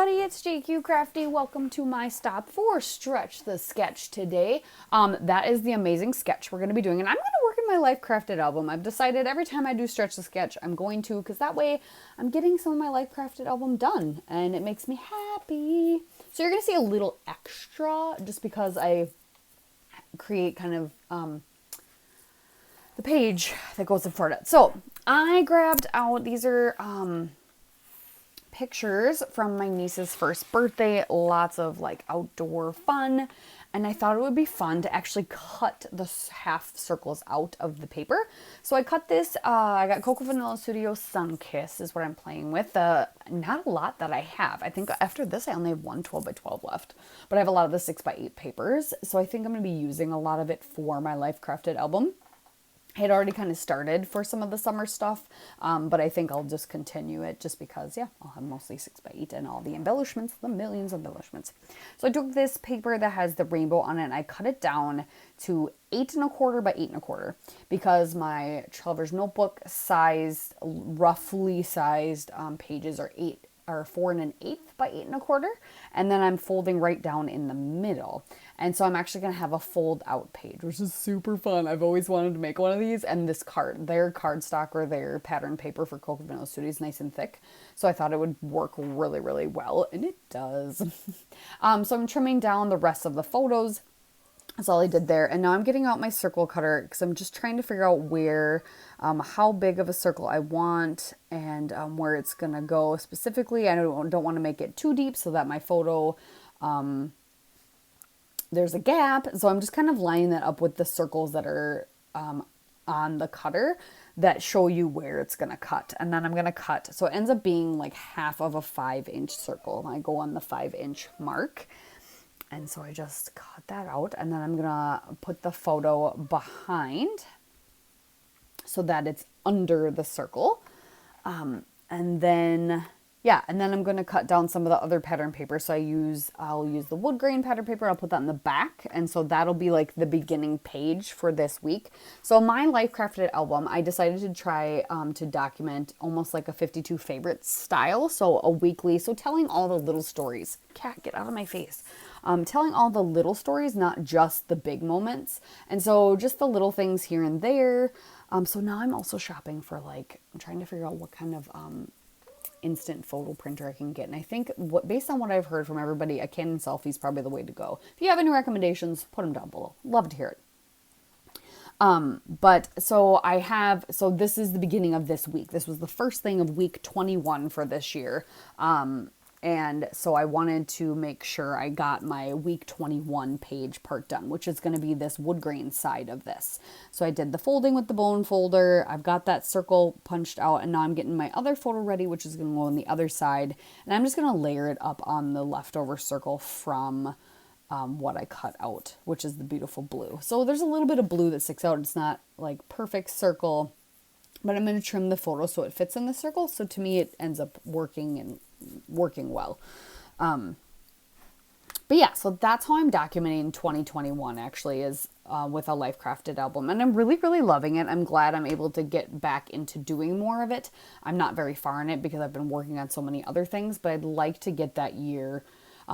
everybody, it's JQ Crafty. Welcome to my stop for Stretch the Sketch today. That is the amazing sketch we're going to be doing, and I'm going to work in my Life Crafted album. I've decided every time I do Stretch the Sketch, I'm going to, because that way I'm getting some of my Life Crafted album done, and it makes me happy. So you're going to see a little extra, just because I create kind of the page that goes in front of it. So I grabbed out, these are pictures from my niece's first birthday, lots of like outdoor fun, and I thought it would be fun to actually cut the half circles out of the paper. So I cut this, I got Cocoa Vanilla Studio Sunkiss is what I'm playing with. Not a lot that I have. I think after this I only have one 12x12 left, but I have a lot of the 6x8 papers, so I think I'm going to be using a lot of it for my Life Crafted album. I had already kind of started for some of the summer stuff, but I think I'll just continue it just because, yeah, I'll have mostly 6x8 and all the embellishments, the millions of embellishments. So I took this paper that has the rainbow on it and I cut it down to 8 1/4 by 8 1/4 because my Traveller's Notebook sized, roughly sized pages are 4 1/8 by 8 1/4, and then I'm folding right down in the middle. And so I'm actually going to have a fold out page, which is super fun. I've always wanted to make one of these, and their cardstock or their pattern paper for Cocoa Vanilla Studio is nice and thick. So I thought it would work really, really well, and it does. So I'm trimming down the rest of the photos. That's all I did there. And now I'm getting out my circle cutter because I'm just trying to figure out where, how big of a circle I want and where it's going to go specifically. I don't want to make it too deep so that my photo, there's a gap. So I'm just kind of lining that up with the circles that are on the cutter that show you where it's going to cut. And then I'm going to cut. So it ends up being like half of a 5-inch circle. And I go on the 5-inch mark. And so I just cut that out, and then I'm gonna put the photo behind so that it's under the circle. And then I'm gonna cut down some of the other pattern paper. So I'll use the wood grain pattern paper. I'll put that in the back, and so that'll be like the beginning page for this week. So my Life Crafted album, I decided to try to document almost like a 52 favorites style. So a weekly, so telling all the little stories. Cat, get out of my face. Telling all the little stories, not just the big moments. And so just the little things here and there. So now I'm also shopping for I'm trying to figure out what kind of instant photo printer I can get. And I think based on what I've heard from everybody, a Canon selfie is probably the way to go. If you have any recommendations, put them down below. Love to hear it. So this is the beginning of this week. This was the first thing of week 21 for this year. And so I wanted to make sure I got my week 21 page part done, which is going to be this wood grain side of this. So I did the folding with the bone folder. I've got that circle punched out, and now I'm getting my other photo ready, which is going to go on the other side. And I'm just going to layer it up on the leftover circle from what I cut out, which is the beautiful blue. So there's a little bit of blue that sticks out. It's not like perfect circle, but I'm going to trim the photo so it fits in the circle. So to me, it ends up working well. But yeah, so that's how I'm documenting 2021 actually is with a Life Crafted album. And I'm really, really loving it. I'm glad I'm able to get back into doing more of it. I'm not very far in it because I've been working on so many other things, but I'd like to get that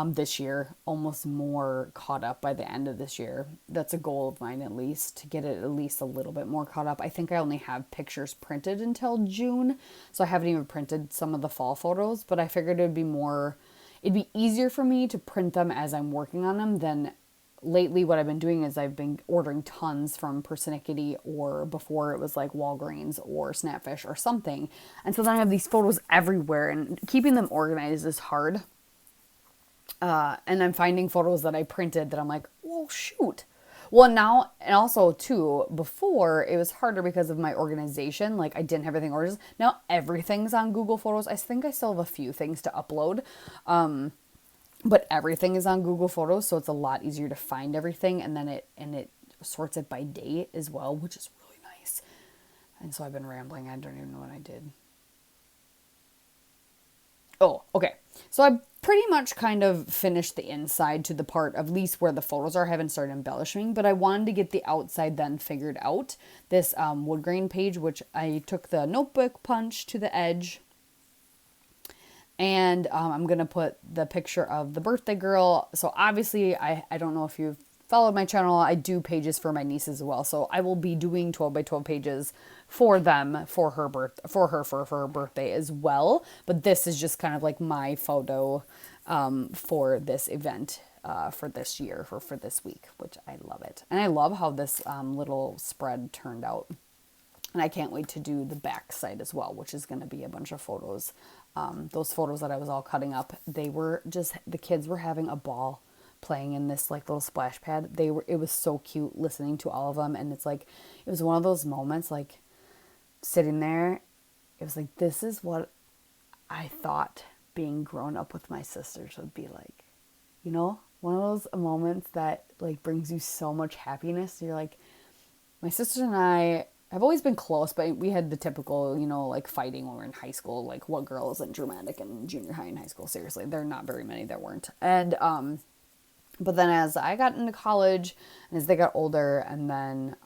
this year, almost more caught up by the end of this year. That's a goal of mine, at least, to get it at least a little bit more caught up. I think I only have pictures printed until June, so I haven't even printed some of the fall photos, but I figured it'd be easier for me to print them as I'm working on them than lately. What I've been doing is I've been ordering tons from Persnickety, or before it was like Walgreens or Snapfish or something. And so then I have these photos everywhere, and keeping them organized is hard. And I'm finding photos that I printed that I'm like, well, shoot. Well, now, and also too, before it was harder because of my organization. Like I didn't have everything organized. Now everything's on Google Photos. I think I still have a few things to upload. But everything is on Google Photos. So it's a lot easier to find everything. And then it sorts it by date as well, which is really nice. And so I've been rambling. I don't even know what I did. Oh, okay. So I pretty much kind of finished the inside to the part, at least where the photos are. I haven't started embellishing, but I wanted to get the outside then figured out. This wood grain page, which I took the notebook punch to the edge And I'm going to put the picture of the birthday girl. So obviously, I don't know if you've followed my channel. I do pages for my nieces as well. So I will be doing 12 by 12 pages for them for her birthday as well. But this is just kind of like my photo for this event. For this year, for this week, which I love it. And I love how this little spread turned out. And I can't wait to do the back side as well, which is going to be a bunch of photos. Those photos that I was all cutting up, they were just, the kids were having a ball playing in this like little splash pad. It was so cute listening to all of them. And it's like, it was one of those moments like sitting there. It was like, this is what I thought being grown up with my sisters would be like. You know, one of those moments that like brings you so much happiness. You're like, my sisters and I have always been close, but we had the typical, you know, like fighting when we were in high school. Like, what girl isn't dramatic in junior high and high school? Seriously, there are not very many that weren't. And but then as I got into college and as they got older, and then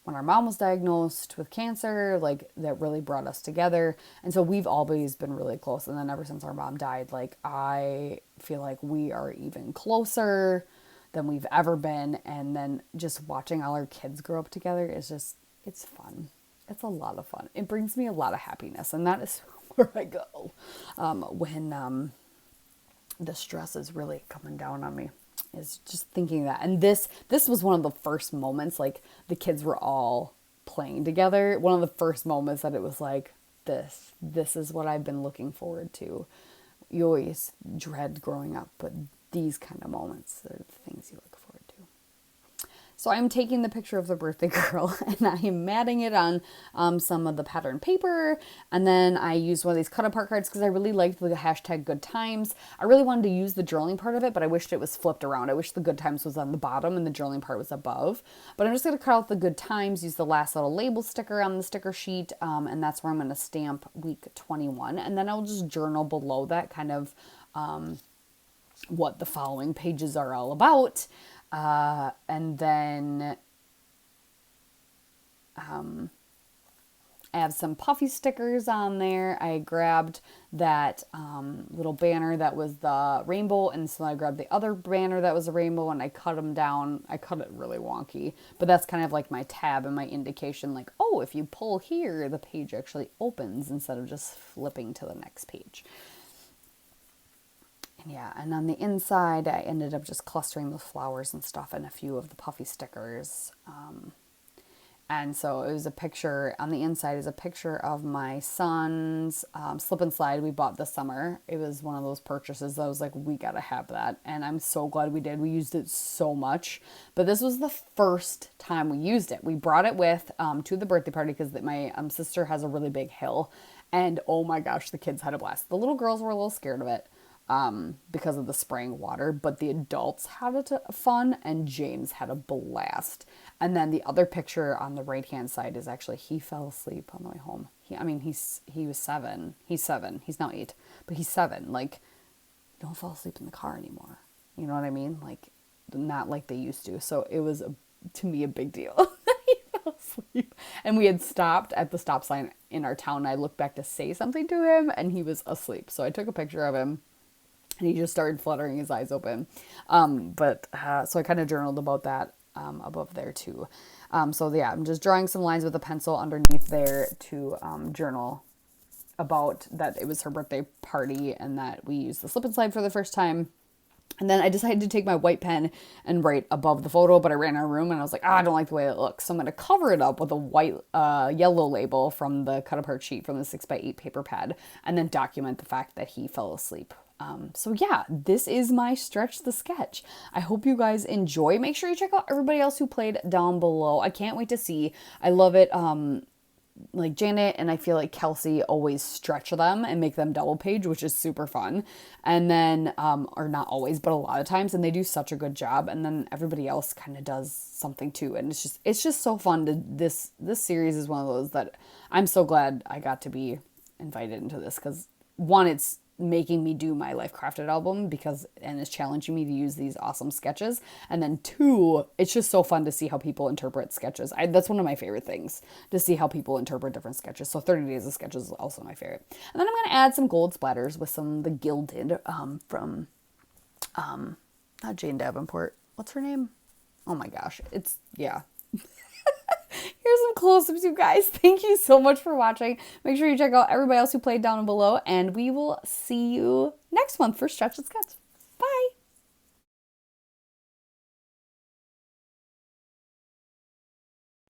when our mom was diagnosed with cancer, like that really brought us together. And so we've always been really close. And then ever since our mom died, like I feel like we are even closer than we've ever been. And then just watching all our kids grow up together is just, it's fun. It's a lot of fun. It brings me a lot of happiness. And that is where I go when the stress is really coming down on me, is just thinking that. And this was one of the first moments, like the kids were all playing together. One of the first moments that it was like, this is what I've been looking forward to. You always dread growing up, but these kind of moments are the things you look forward to. So I'm taking the picture of the birthday girl and I am matting it on some of the pattern paper. And then I used one of these cut apart cards because I really liked the hashtag good times. I really wanted to use the journaling part of it, but I wished it was flipped around. I wish the good times was on the bottom and the journaling part was above. But I'm just going to cut out the good times, use the last little label sticker on the sticker sheet. And that's where I'm going to stamp week 21. And then I'll just journal below that kind of what the following pages are all about. And then I have some puffy stickers on there. I grabbed that little banner that was the rainbow, and so I grabbed the other banner that was a rainbow, and I cut them down. I cut it really wonky, but that's kind of like my tab and my indication, like, oh, if you pull here, the page actually opens instead of just flipping to the next page. Yeah, and on the inside, I ended up just clustering the flowers and stuff and a few of the puffy stickers. And so it was a picture, on the inside is a picture of my son's slip and slide we bought this summer. It was one of those purchases that I was like, we gotta have that. And I'm so glad we did. We used it so much. But this was the first time we used it. We brought it with to the birthday party because my sister has a really big hill. And oh my gosh, the kids had a blast. The little girls were a little scared of it. Because of the spraying water, but the adults had fun and James had a blast. And then the other picture on the right hand side is actually he fell asleep on the way home. He was 7. He's 7. He's now 8, but he's 7. Like, don't fall asleep in the car anymore. You know what I mean? Like, not like they used to. So it was to me a big deal. He fell asleep, and we had stopped at the stop sign in our town. And I looked back to say something to him, and he was asleep. So I took a picture of him. And he just started fluttering his eyes open. So I kind of journaled about that above there too. So yeah, I'm just drawing some lines with a pencil underneath there to journal about that it was her birthday party and that we used the slip and slide for the first time. And then I decided to take my white pen and write above the photo, but I ran out of room and I was like, I don't like the way it looks. So I'm going to cover it up with a white, yellow label from the cut apart sheet from the 6x8 paper pad and then document the fact that he fell asleep. So yeah, this is my Stretch the Sketch. I hope you guys enjoy. Make sure you check out everybody else who played down below. I can't wait to see. I love it. Like Janet and I feel like Kelsey always stretch them and make them double page, which is super fun. And then, or not always, but a lot of times, and they do such a good job. And then everybody else kind of does something too. And it's just so fun to, this series is one of those that I'm so glad I got to be invited into this. 'Cause one, it's making me do my Life Crafted album and is challenging me to use these awesome sketches. And then 2, it's just so fun to see how people interpret sketches. That's one of my favorite things, to see how people interpret different sketches. So 30 Days of Sketches is also my favorite. And then I'm going to add some gold splatters with some of the Gilded from, not Jane Davenport. What's her name? Oh my gosh. Yeah. Here's some close-ups, you guys. Thank you so much for watching. Make sure you check out everybody else who played down below, and we will see you next month for Stretch and Sketch. Bye!